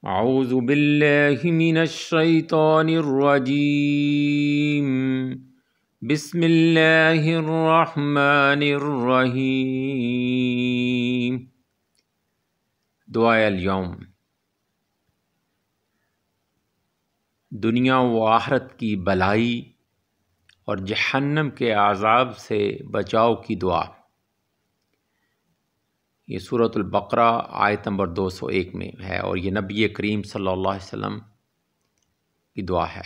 اعوذ باللہ من الشیطان الرجیم بسم اللہ الرحمن الرحیم۔ دعائے اليوم۔ دنیا و آخرت کی بلائی اور جہنم کے عذاب سے بچاؤ کی دعا۔ یہ سورۃ البقرہ آیت نمبر 201 میں ہے اور یہ نبی کریم صلی اللہ علیہ وسلم کی دعا ہے۔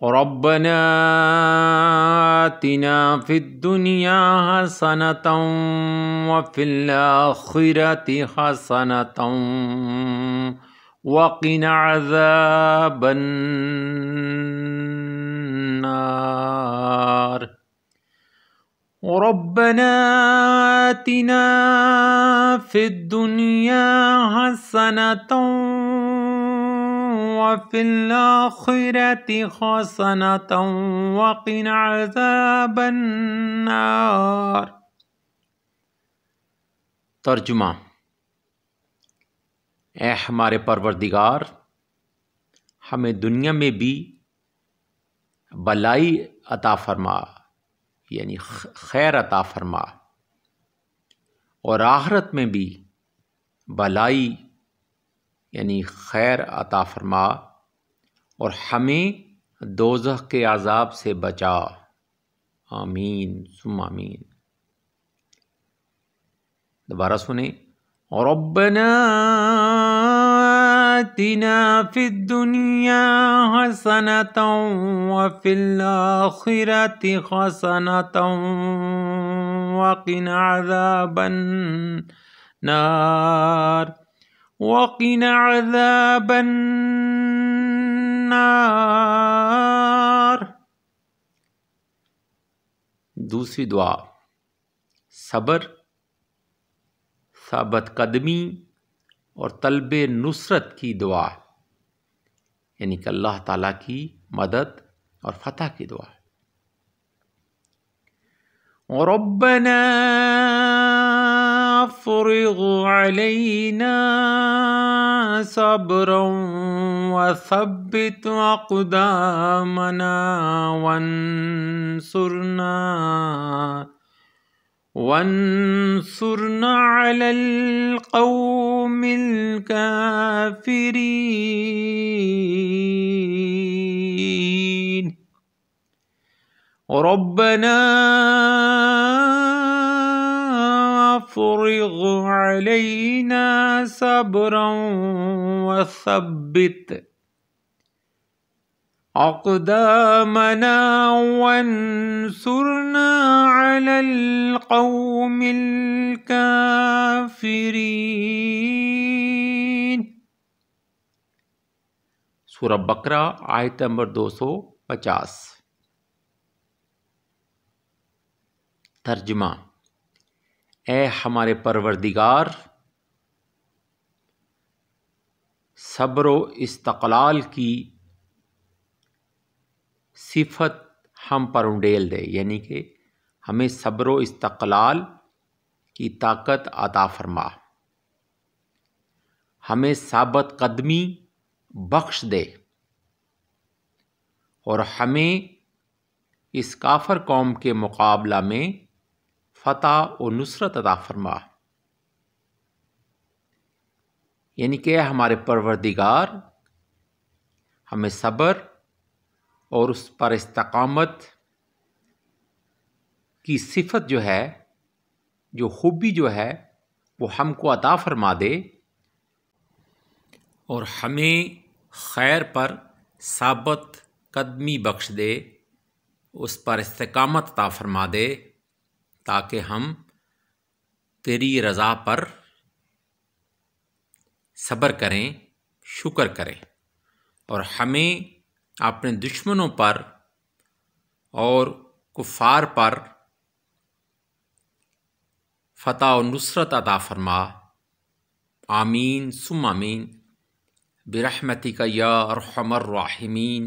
ربنا آتنا فی الدنیا حسنۃ وفی الآخرۃ حسنۃ وقنا عذاب النار۔ ربنا آتنا فی الدنیا حسنۃ وفی الآخرۃ حسنۃ وقنا عذاب النار۔ ترجمہ: اے ہمارے پروردگار، ہمیں دنیا میں بھی بلائی عطا فرما، یعنی خیر عطا فرما، اور آخرت میں بھی بلائی یعنی خیر عطا فرما، اور ہمیں دوزخ کے عذاب سے بچا۔ آمین ثم آمین۔ دوبارہ سنیں۔ ربنا آتنا فی الدنیا حسنۃ وفی الآخرۃ حسنۃ وقنا عذاب النار وقنا عذاب النار۔ دوسری دعا، صبر، ثابت قدمی اور طلب نصرت کی دعا، یعنی کہ اللہ تعالیٰ کی مدد اور فتح کی دعا۔ ربنا افرغ علينا صبرا وثبت أقدامنا وانصرنا على القوم الكافرين۔ ربنا افرغ علينا صبرا وثبت أقدامنا وانصرنا على القوم الكافرين۔ سورہ بقرہ آیت نمبر 250۔ ترجمہ: اے ہمارے پروردگار، صبر و استقلال کی صفت ہم پر انڈیل دے، یعنی کہ ہمیں صبر و استقلال کی طاقت عطا فرما، ہمیں ثابت قدمی بخش دے، اور ہمیں اس کافر قوم کے مقابلہ میں فتح و نصرت عطا فرما۔ یعنی کہ ہمارے پروردگار، ہمیں صبر اور اس پر استقامت کی صفت جو ہے، جو خوبی جو ہے، وہ ہم کو عطا فرما دے، اور ہمیں خیر پر ثابت قدمی بخش دے، اس پر استقامت عطا فرما دے، تاکہ ہم تیری رضا پر صبر کریں، شکر کریں، اور ہمیں اپنے دشمنوں پر اور کفار پر فتح و نصرت عطا فرما۔ آمین ثم آمین برحمتک یا ارحم الراحمین۔